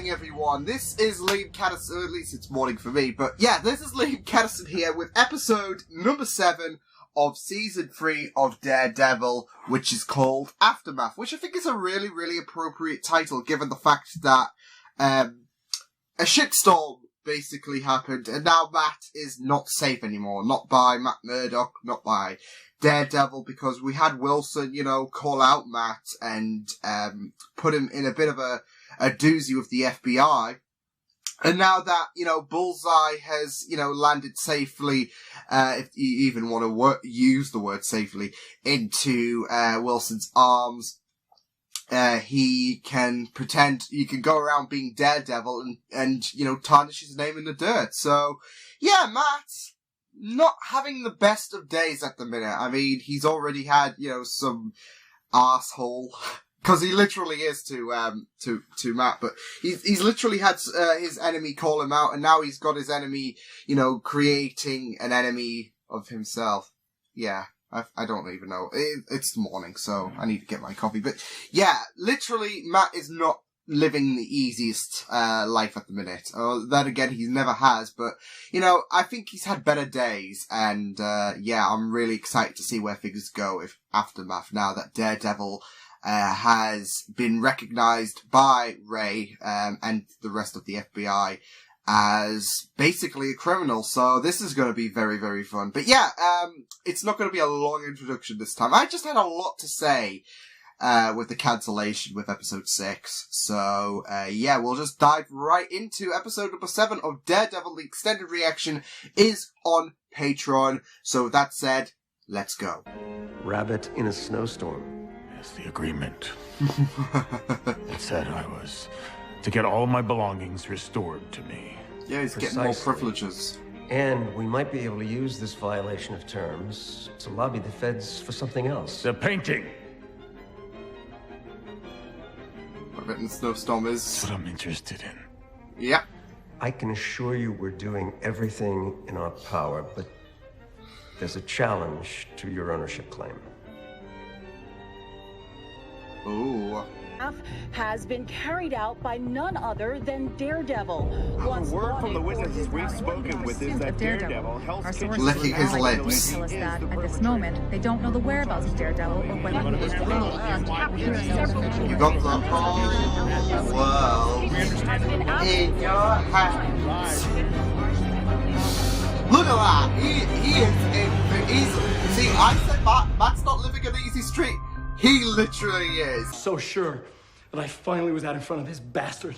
morning, everyone. This is Liam Catterson, at least it's morning for me, but yeah, this is Liam Catterson here with episode number 7 of season 3 of Daredevil, which is called Aftermath, which I think is a really, really appropriate title, given the fact that a shitstorm basically happened, and now Matt is not safe anymore. Not by Matt Murdock, not by Daredevil, because we had Wilson, call out Matt and put him in a bit of a doozy with the FBI. And now that, Bullseye has, landed safely, if you even want to use the word safely, into Wilson's arms, he can go around being Daredevil and tarnish his name in the dirt. So, yeah, Matt's not having the best of days at the minute. I mean, he's already had, some arsehole, because he literally is to Matt, but he's literally had his enemy call him out, and now he's got his enemy, creating an enemy of himself. Yeah. I don't even know. It's the morning, so I need to get my coffee. But yeah, literally, Matt is not living the easiest life at the minute. Then again, he never has. But, I think he's had better days. And yeah, I'm really excited to see where things go with Aftermath now that Daredevil has been recognized by Ray and the rest of the FBI as basically a criminal. So this is going to be very, very fun. But yeah, it's not going to be a long introduction this time. I just had a lot to say with the cancellation with episode 6. So yeah, we'll just dive right into episode number 7 of Daredevil. The extended reaction is on Patreon. So with that said, let's go. Rabbit in a snowstorm. That's the agreement. It said I was to get all my belongings restored to me. Yeah, he's getting more privileges. And we might be able to use this violation of terms to lobby the feds for something else. The painting! Rabbit in the snowstorm is... That's what I'm interested in. Yeah. I can assure you we're doing everything in our power, but there's a challenge to your ownership claim. Ooh. Has been carried out by none other than Daredevil. The word from the witnesses we've spoken with is that Daredevil helps licking his lips. Tell us that at this moment they don't know the whereabouts of Daredevil or whether he is You got the whole world in your hands. Look at that! He's see, I said Matt's not living an easy street. He literally is. So sure that I finally was out in front of this bastard.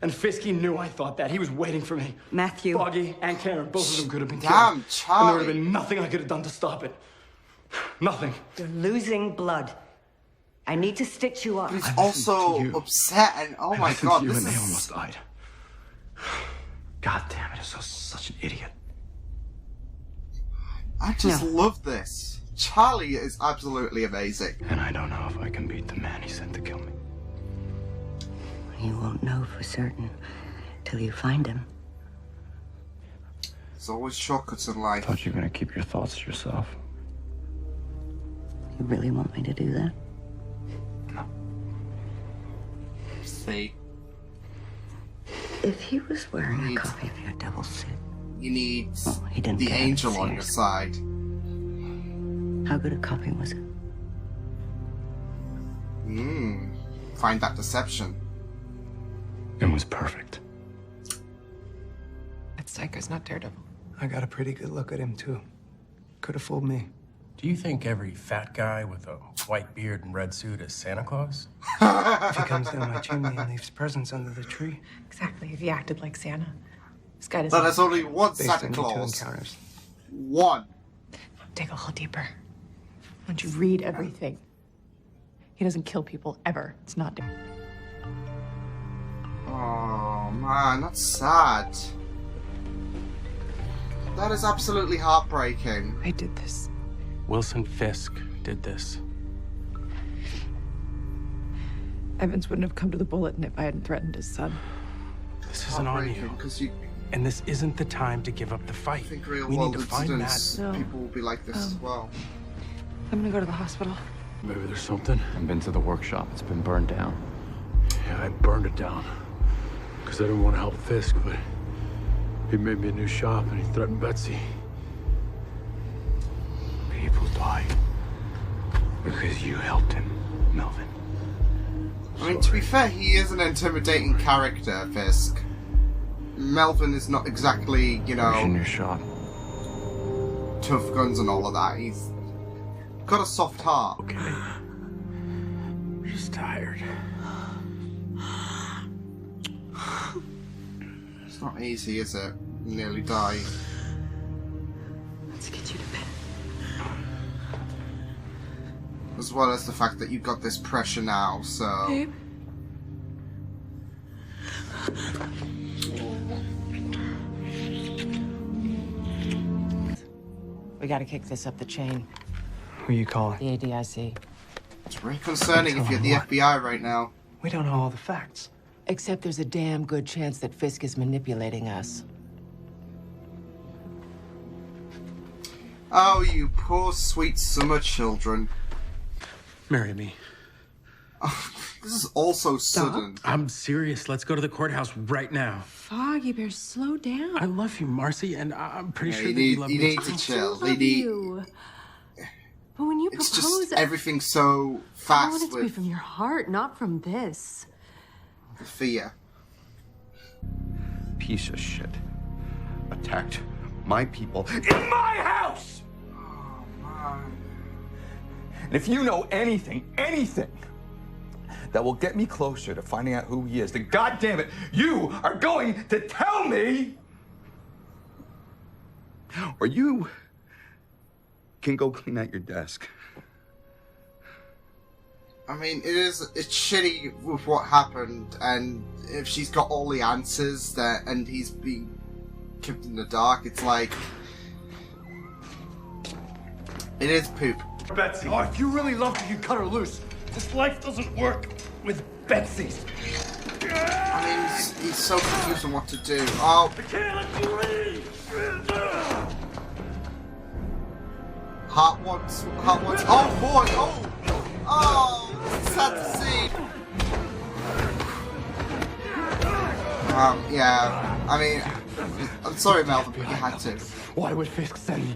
And Fisky knew I thought that. He was waiting for me. Matthew. Foggy and Karen, both of them could have been Damn, killed. Charlie. And there would have been nothing I could have done to stop it. Nothing. You're losing blood. I need to stitch you up. He's also upset and oh my god, you this and they is... almost died. God damn it, I'm such an idiot. I just love this. Charlie is absolutely amazing. And I don't know if I can beat the man he sent to kill me. You won't know for certain till you find him. There's always shortcuts in life. I thought you were gonna keep your thoughts to yourself. You really want me to do that? No. See? If he was wearing a copy of your double suit, You need he didn't the get it angel on your serious. side. How good a copy was it? Find that deception. It was perfect. That psycho's not Daredevil. I got a pretty good look at him, too. Could have fooled me. Do you think every fat guy with a white beard and red suit is Santa Claus? If he comes down my chimney and leaves presents under the tree. Exactly, if he acted like Santa. This guy doesn't... No, there's only one Based Santa on Claus. 2 encounters. One. Dig a little deeper. Once you read everything. He doesn't kill people, ever. It's not Daredevil. Oh, man, that's sad. That is absolutely heartbreaking. I did this. Wilson Fisk did this. Evans wouldn't have come to the bulletin if I hadn't threatened his son. This isn't on you. Because you And this isn't the time to give up the fight. think real We world need to find incidents, Matt. No. people will be like this as well. I'm gonna go to the hospital. Maybe there's something. I've been to the workshop. It's been burned down. Yeah, I burned it down. Because I didn't want to help Fisk, but he made me a new shop and he threatened Betsy. People die because you helped him, Melvin. I mean, to be fair, he is an intimidating character, Fisk. Melvin is not exactly, you know, in your shop. Tough guns and all of that. He's got a soft heart. Okay. I'm just tired. It's not easy, is it? You nearly die. Let's get you to bed. As well as the fact that you've got this pressure now, so... Babe? We gotta kick this up the chain. Who you calling? The ADIC. It's very concerning if you're the FBI right now. We don't know all the facts. Except there's a damn good chance that Fisk is manipulating us. Oh, you poor sweet summer children. Marry me. Oh, this is all so sudden. I'm serious. Let's go to the courthouse right now. Foggy Bear, slow down. I love you, Marcy, and I'm pretty sure you that need, you love you me need too. to chill. I love you. But when you It's propose, just everything so I want fast it to be with from your heart, not from this. fear. Piece of shit. Attacked my people in my house! Oh, man. And if you know anything that will get me closer to finding out who he is, then goddamn it, you are going to tell me! Or you can go clean out your desk. I mean, it's shitty with what happened, and if she's got all the answers and he's being kept in the dark, it's like... It is poop. Betsy. Oh, if you really loved her, you'd cut her loose. This life doesn't work with Betsy. I mean, he's so confused on what to do. Oh. I can't let you leave. Heart wants. Oh boy! Oh! Sad to see. Yeah. I mean, I'm sorry, Melvin, but you had to. Why would Fisk send me?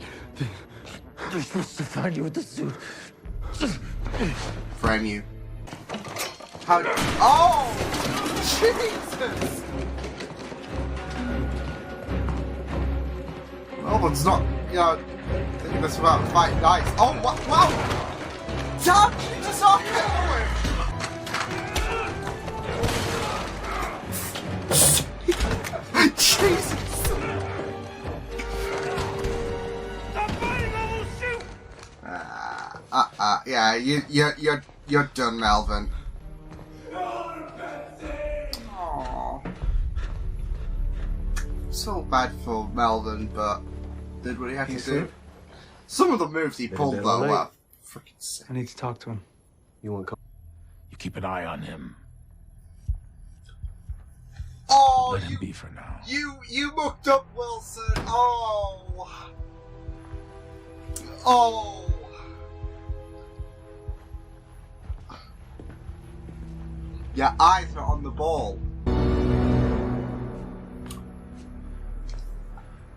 They're supposed to find you with the suit. Frame you. How? Oh! Jesus! Melvin's not, you know, thinking this about fighting dice. Oh, wow! Damn, she just saw it! Jesus! Yeah, you're done, Melvin. Aww. So bad for Melvin, but did what he had to do. Some of the moves he pulled though were freaking sick. I need to talk to him. You want to come? You keep an eye on him. Oh, Let him be for now. You mucked up, Wilson. Oh. Your eyes are on the ball.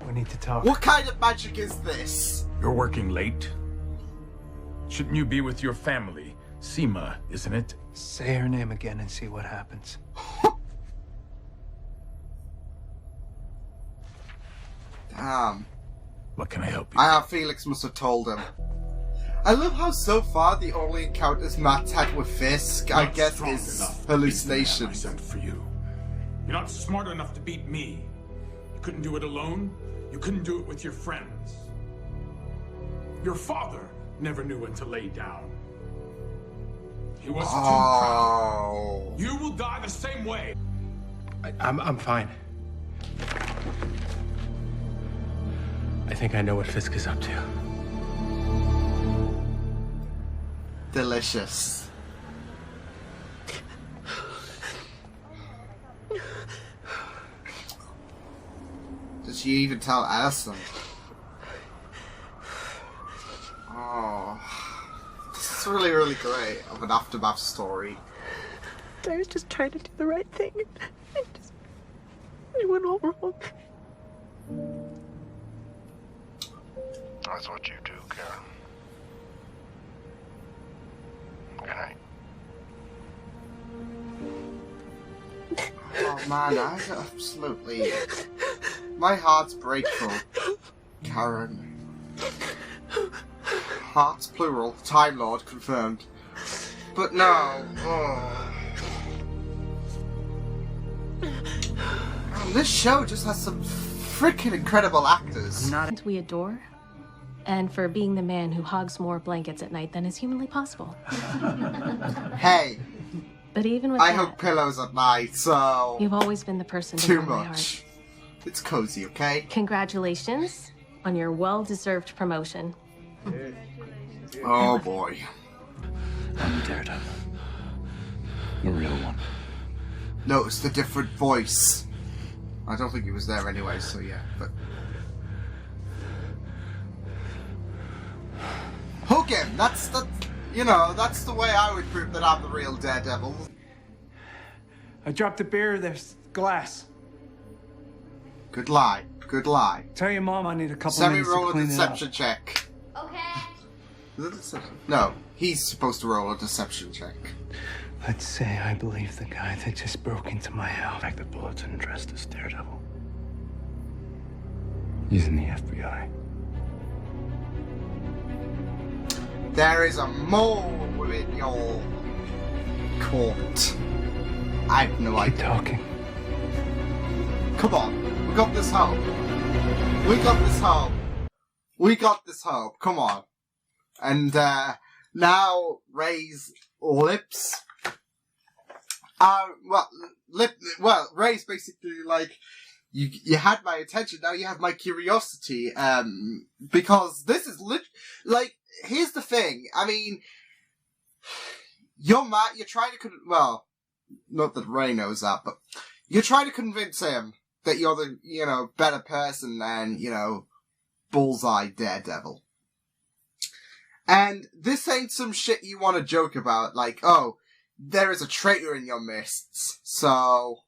We need to talk. What kind of magic is this? You're working late. Shouldn't you be with your family? Seema, isn't it? Say her name again and see what happens. Damn. What can I help you? Felix must have told him. I love how so far the only encounters Matt's had with Fisk, I guess, is hallucination. I sent for you. You're not smart enough to beat me. You couldn't do it alone. You couldn't do it with your friends. Your father never knew when to lay down. He was too proud. You will die the same way. I'm fine. I think I know what Fisk is up to. Delicious. Did she even tell Alison? Oh, this is really, really great of an aftermath story. I was just trying to do the right thing. It went all wrong. That's what you do, Karen. Good night. Oh man, I absolutely... My heart's breakful. Karen. Hearts plural. Time Lord confirmed. But no. Oh. This show just has some freaking incredible actors. We adore, and for being the man who hogs more blankets at night than is humanly possible. Hey. But even with I that, hug pillows at night, so... You've always been the person to too warm my heart. much. It's cozy, okay? Congratulations on your well-deserved promotion. Oh boy. I'm Daredevil. The real one. Notice the different voice. I don't think he was there anyway, so yeah, but... Hug him! That's the... You know, that's the way I would prove that I'm the real Daredevil. I dropped a beer, there's glass. Good lie. Good lie. Tell your mom I need a couple minutes to Semi-roll a clean it up. deception check. Okay. Is it deception? No, he's supposed to roll a deception check. Let's say I believe the guy that just broke into my house. Like the bulletin dressed as Daredevil. He's in the FBI. There is a mole in your court. I have no idea. Talking. Come on, we got this home. We got this home. We got this home. Come on. And now Ray's lips. Ray's basically like, you had my attention, now you have my curiosity. Because this is like, here's the thing. I mean, you're trying to, well, not that Ray knows that, but you're trying to convince him that you're the, better person than, Bullseye Daredevil. And this ain't some shit you want to joke about, like, oh, there is a traitor in your midst, so...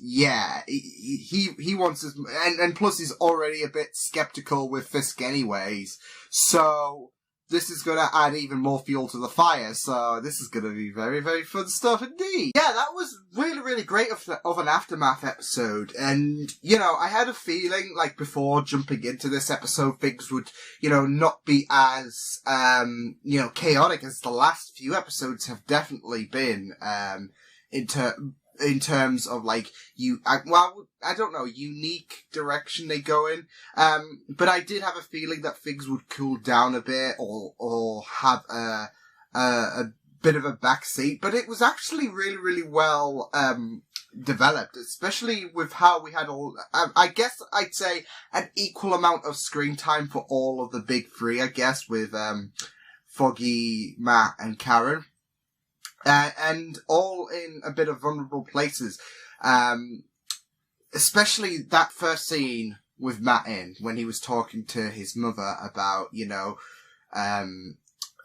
Yeah, he wants his... And plus he's already a bit skeptical with Fisk anyways, so... This is going to add even more fuel to the fire, so this is going to be very, very fun stuff indeed. Yeah, that was really, really great of an Aftermath episode, and, I had a feeling, like, before jumping into this episode, things would, not be as, chaotic as the last few episodes have definitely been, in terms of, like, I don't know, unique direction they go in. But I did have a feeling that things would cool down a bit or have a bit of a backseat. But it was actually really, really well, developed, especially with how we had I guess I'd say an equal amount of screen time for all of the big three, I guess, with, Foggy, Matt, and Karen. And all in a bit of vulnerable places. Especially that first scene with Matt when he was talking to his mother about,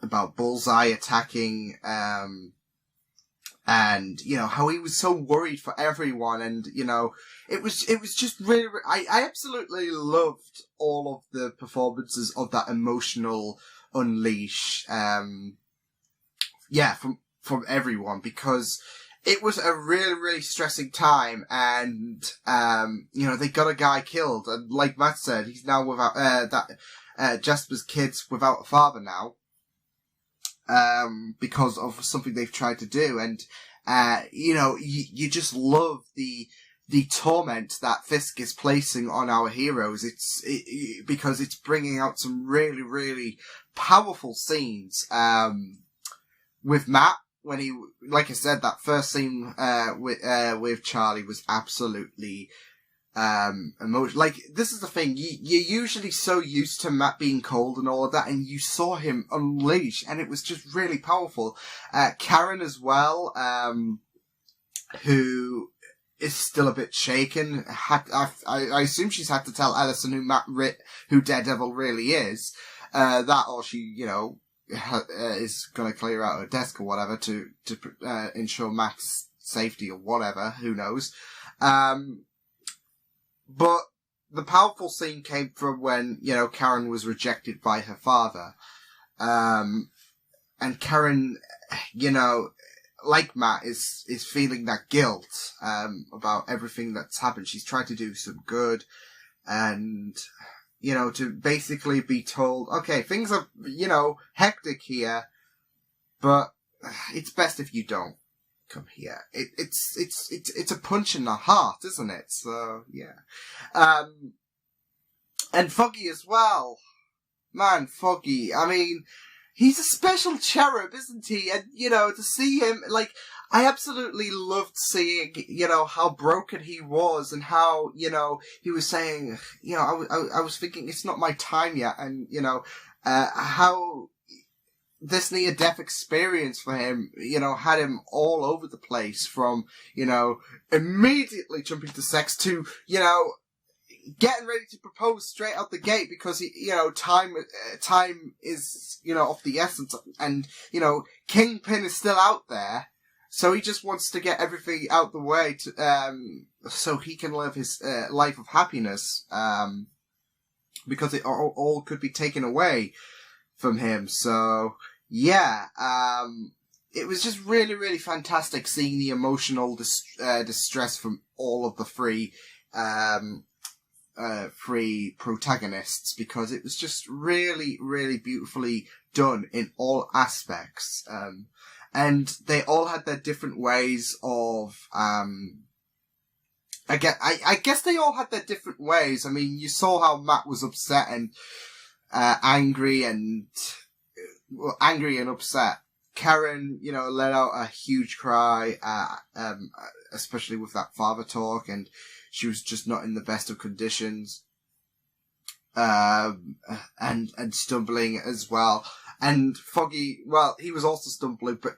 about Bullseye attacking, and, how he was so worried for everyone. And, it was just really, I absolutely loved all of the performances of that emotional unleash, from everyone, because it was a really, really stressing time, and, they got a guy killed, and like Matt said, he's now without, Jasper's kid's without a father now, because of something they've tried to do, and, you just love the torment that Fisk is placing on our heroes. Because it's bringing out some really, really powerful scenes, with Matt, when he, like I said, that first scene, with Charlie was absolutely, emotional. Like, this is the thing, you're usually so used to Matt being cold and all of that, and you saw him unleash, and it was just really powerful. Karen as well, who is still a bit shaken, I assume she's had to tell Ellison who Daredevil really is, that or she, is going to clear out her desk or whatever to ensure Matt's safety or whatever, who knows. But the powerful scene came from when, Karen was rejected by her father. And Karen, like Matt, is feeling that guilt, about everything that's happened. She's tried to do some good and, to basically be told, okay, things are, hectic here, but it's best if you don't come here. It's a punch in the heart, isn't it? So, yeah. And Foggy as well. Man, Foggy. I mean, he's a special cherub, isn't he? And, to see him, I absolutely loved seeing, how broken he was and how, he was saying, I was thinking it's not my time yet. And, how this near-death experience for him, had him all over the place from, immediately jumping to sex to, getting ready to propose straight out the gate because time is of the essence, and Kingpin is still out there, so he just wants to get everything out the way to so he can live his life of happiness, because it all could be taken away from him. So yeah, it was just really, really fantastic seeing the emotional distress from all of the three protagonists, because it was just really, really beautifully done in all aspects. And they all had their different ways of, I guess they all had their different ways. I mean, you saw how Matt was upset and, angry and upset. Karen, let out a huge cry, especially with that father talk, and she was just not in the best of conditions, and stumbling as well. And Foggy, well, he was also stumbling, but,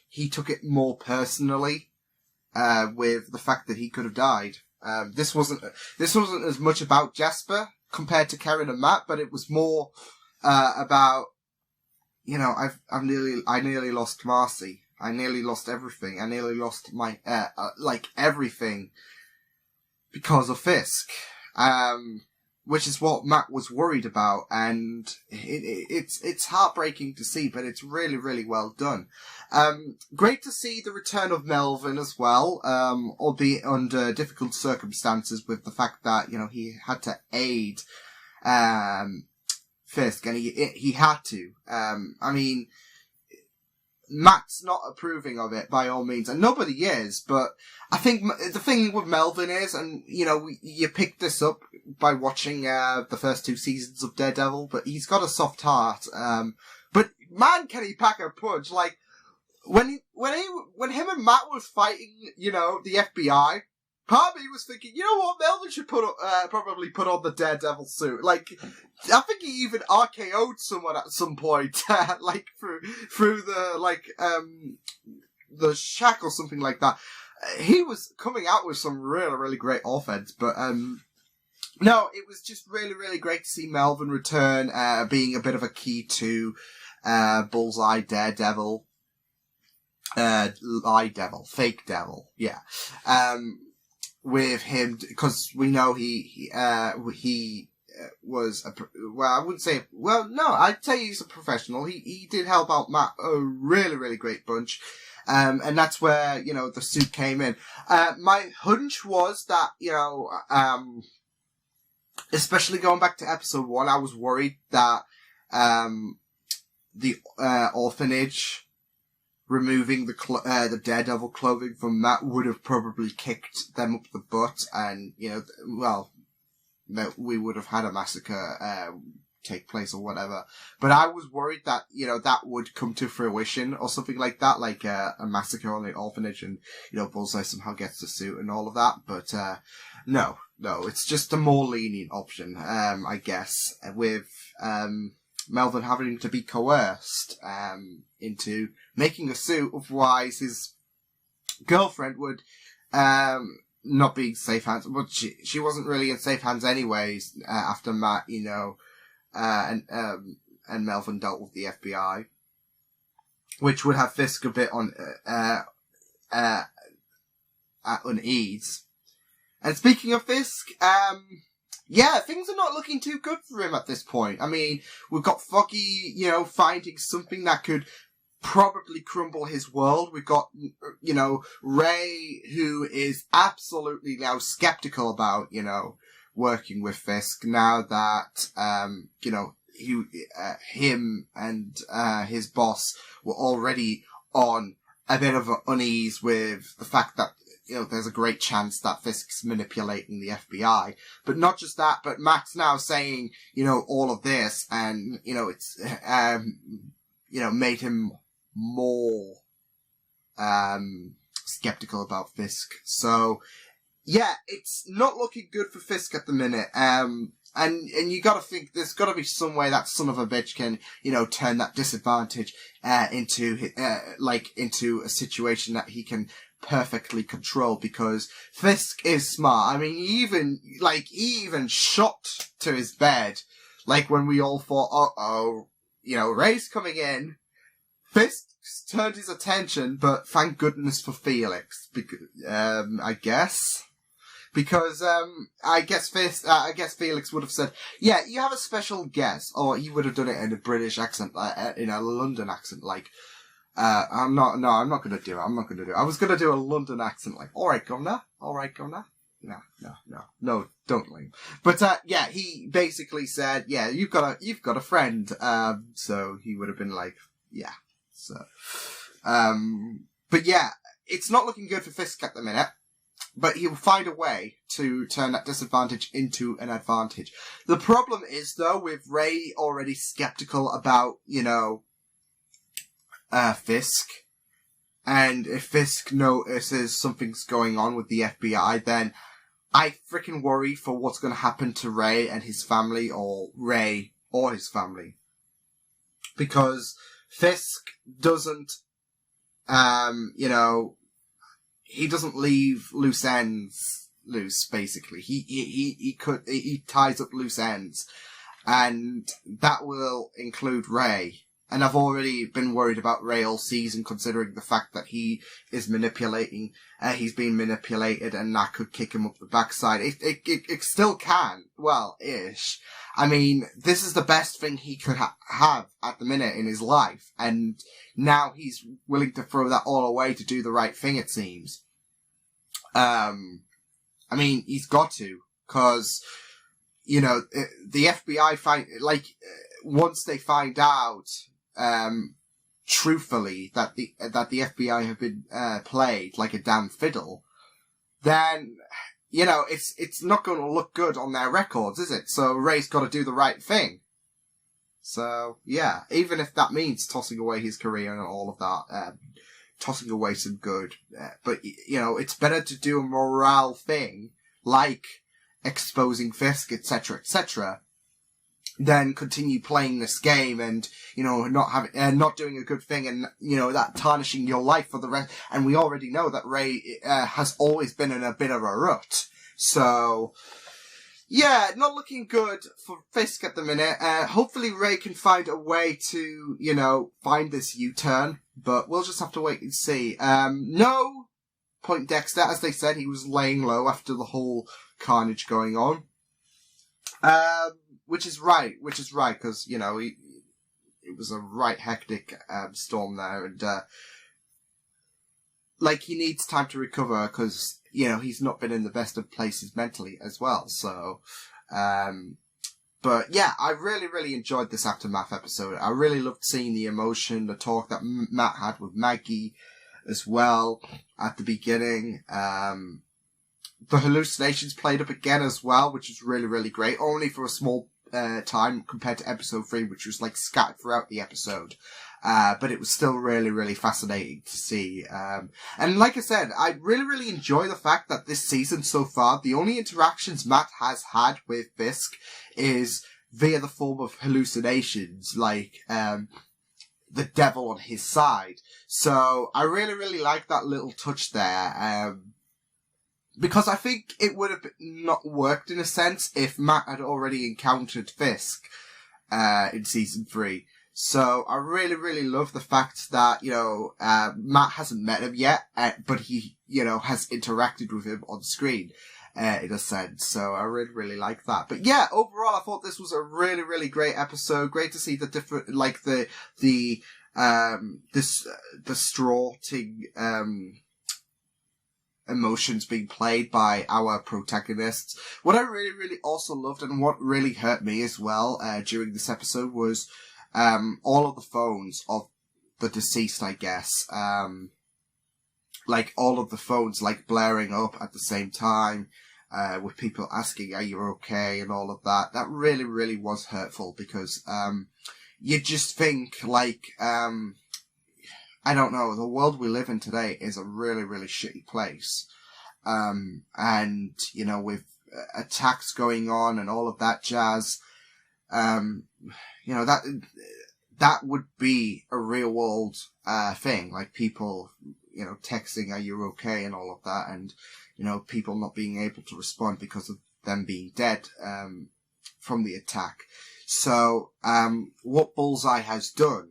he took it more personally, with the fact that he could have died. This wasn't as much about Jasper compared to Karen and Matt, but it was more, about, I nearly lost Marcy. I nearly lost everything. I nearly lost my, everything because of Fisk. Which is what Matt was worried about, and it's heartbreaking to see, but it's really, really well done. Great to see the return of Melvin as well, albeit under difficult circumstances with the fact that, he had to aid, Fisk, and he had to. I mean, Matt's not approving of it by all means, and nobody is, but I think the thing with Melvin is, and, you picked this up by watching, the first 2 seasons of Daredevil, but he's got a soft heart, but man, can he pack a punch. Like, when him and Matt was fighting, the FBI, part of me was thinking, you know what, Melvin should probably put on the Daredevil suit. Like, I think he even RKO'd someone at some point, through the shack or something like that. He was coming out with some really, really great offense, but, no, it was just really, really great to see Melvin return, being a bit of a key to, Bullseye, Daredevil, Lie Devil, Fake Devil, yeah. With him, because we know he was I'd say he's a professional. He did help out Matt a really, really great bunch. And that's where, the suit came in. My hunch was that, especially going back to episode 1, I was worried that, the orphanage removing the Daredevil clothing from Matt would have probably kicked them up the butt, and, we would have had a massacre, take place or whatever. But I was worried that, that would come to fruition or something like that, like, a massacre on the orphanage and, Bullseye somehow gets the suit and all of that. But, no, it's just a more lenient option, I guess, with, Melvin having to be coerced, into making a suit, otherwise his girlfriend would, not be in safe hands, but she wasn't really in safe hands anyways, after Matt, and Melvin dealt with the FBI, which would have Fisk a bit on, at unease. And speaking of Fisk, yeah, things are not looking too good for him at this point. I mean, we've got Foggy, finding something that could probably crumble his world. We've got, Ray, who is absolutely now skeptical about, working with Fisk now that, him and his boss were already on a bit of an unease with the fact that, there's a great chance that Fisk's manipulating the FBI. But not just that, but Matt's now saying, all of this, and, it's, made him more, skeptical about Fisk. So, yeah, it's not looking good for Fisk at the minute. And you gotta think, there's gotta be some way that son of a bitch can, turn that disadvantage, into a situation that he can perfectly control, because Fisk is smart. I mean, he even shot to his bed, when we all thought, Ray's coming in. Fisk turned his attention, but thank goodness for Felix, because, I guess. Because, I guess Felix would have said, yeah, you have a special guest, or he would have done it in a British accent, in a London accent, I'm not gonna do it. I was gonna do a London accent, alright, governor. No, don't leave. But, yeah, he basically said, yeah, you've got a friend, so he would have been yeah, so, but yeah, it's not looking good for Fisk at the minute, but he'll find a way to turn that disadvantage into an advantage. The problem is, though, with Ray already skeptical about, Fisk, and if Fisk notices something's going on with the FBI, then I freaking worry for what's going to happen to Ray and his family, or Ray or his family. Because Fisk doesn't, he doesn't leave loose ends loose, basically. He ties up loose ends. And that will include Ray. And I've already been worried about Ray all season, considering the fact that he is manipulating, he's being manipulated, and that could kick him up the backside. It still can. Well, ish. I mean, this is the best thing he could have at the minute in his life, and now he's willing to throw that all away to do the right thing, it seems. I mean, he's got to, cause, the FBI once they find out, truthfully, that the FBI have been, played like a damn fiddle, then, it's not going to look good on their records, is it? So Ray's got to do the right thing. So, yeah, even if that means tossing away his career and all of that, tossing away some good, but, it's better to do a morale thing, like exposing Fisk, etc., than continue playing this game and, not doing a good thing and, that tarnishing your life for the rest. And we already know that Ray, has always been in a bit of a rut. So, yeah, not looking good for Fisk at the minute. Hopefully Ray can find a way to, find this U-turn, but we'll just have to wait and see. No Point Dexter, as they said, he was laying low after the whole carnage going on. Which is right, because, it was a right hectic, storm there, and, he needs time to recover, because, he's not been in the best of places mentally as well, so, but yeah, I really, really enjoyed this Aftermath episode. I really loved seeing the emotion, the talk that Matt had with Maggie as well at the beginning. The hallucinations played up again as well, which was really, really great, only for a small time compared to episode 3, which was scattered throughout the episode. But it was still really, really fascinating to see. And like I said, I really, really enjoy the fact that this season so far, the only interactions Matt has had with Fisk is via the form of hallucinations, the devil on his side. So I really, really like that little touch there. Because I think it would have not worked in a sense if Matt had already encountered Fisk, in season 3. So I really, really love the fact that, Matt hasn't met him yet, but he, has interacted with him on screen. in a sense. So I really, really like that. But yeah, overall, I thought this was a really, really great episode. Great to see the different, like the distraughting, emotions being played by our protagonists. What I really, really also loved, and what really hurt me as well, during this episode was, all of the phones of the deceased, I guess. Like all of the phones, like blaring up at the same time, with people asking, are you okay? And all of that. That really, really was hurtful because, you just think like, I don't know, the world we live in today is a really, really shitty place. And, you know, with attacks going on and all of that jazz, you know, that would be a real world, thing. Like people, you know, texting, are you okay? And all of that. And, you know, people not being able to respond because of them being dead, from the attack. So, what Bullseye has done,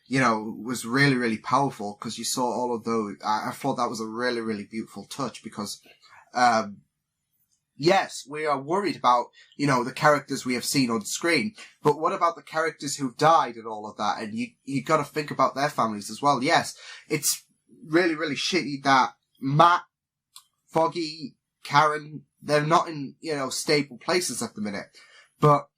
you know, was really, really powerful because you saw all of those. I thought that was a really, really beautiful touch because, yes, we are worried about, you know, the characters we have seen on screen, but what about the characters who've died and all of that? And you gotta think about their families as well. Yes, it's really, really shitty that Matt, Foggy, Karen, they're not in, you know, stable places at the minute, but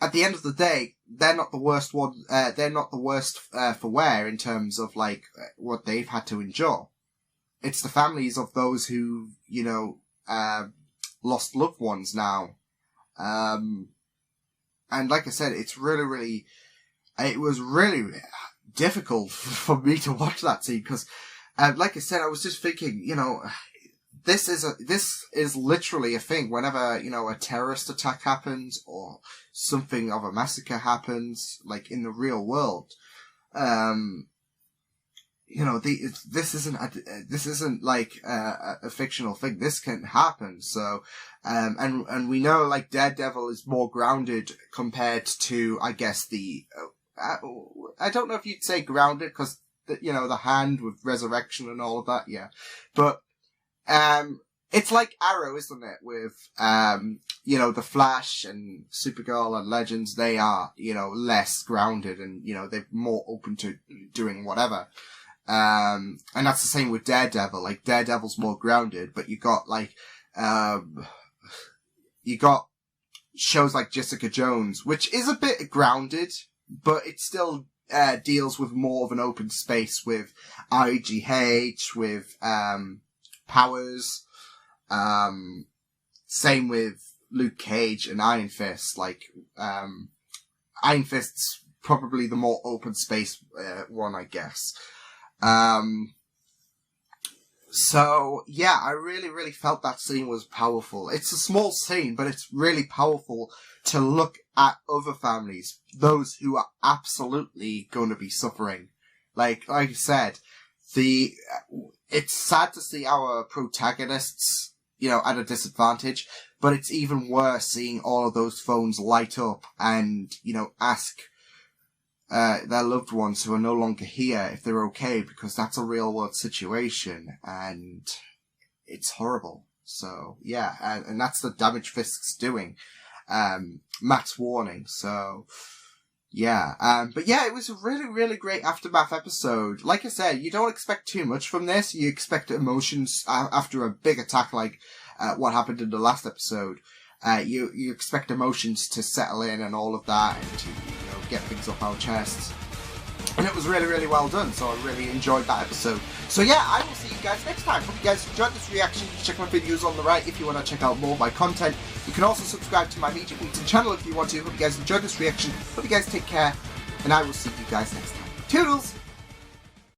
at the end of the day, they're not the worst one. They're not the worst for wear in terms of like what they've had to endure. It's the families of those who, you know, lost loved ones now. And like I said, it's really, really. It was really difficult for me to watch that scene because, like I said, I was just thinking, you know. This is literally a thing whenever, you know, a terrorist attack happens or something of a massacre happens, like in the real world. You know, this isn't like a fictional thing. This can happen. So, and we know like Daredevil is more grounded compared to, I guess, I don't know if you'd say grounded because, you know, the Hand with resurrection and all of that. Yeah. But, it's like Arrow, isn't it? With, you know, the Flash and Supergirl and Legends, they are, you know, less grounded and, you know, they're more open to doing whatever. And that's the same with Daredevil. Like, Daredevil's more grounded, but you got, like, you got shows like Jessica Jones, which is a bit grounded, but it still, deals with more of an open space with IGH, with, powers. Same with Luke Cage and Iron Fist. Like, Iron Fist's probably the more open space one, I guess. So yeah, I really, really felt that scene was powerful. It's a small scene, but it's really powerful to look at other families, those who are absolutely going to be suffering. Like I said, it's sad to see our protagonists, you know, at a disadvantage, but it's even worse seeing all of those phones light up and, you know, ask their loved ones who are no longer here if they're okay, because that's a real world situation and it's horrible. So yeah, and that's the damage Fisk's doing. Matt's warning. So yeah, but yeah, it was a really, really great Aftermath episode. Like I said, you don't expect too much from this. You expect emotions after a big attack like what happened in the last episode. You expect emotions to settle in and all of that, and to, you know, get things off our chests. And it was really, really well done, so I really enjoyed that episode. So yeah, I will see you guys next time. Hope you guys enjoyed this reaction. You can check my videos on the right if you want to check out more of my content. You can also subscribe to my Media Beaton channel if you want to. Hope you guys enjoyed this reaction. Hope you guys take care, and I will see you guys next time. Toodles!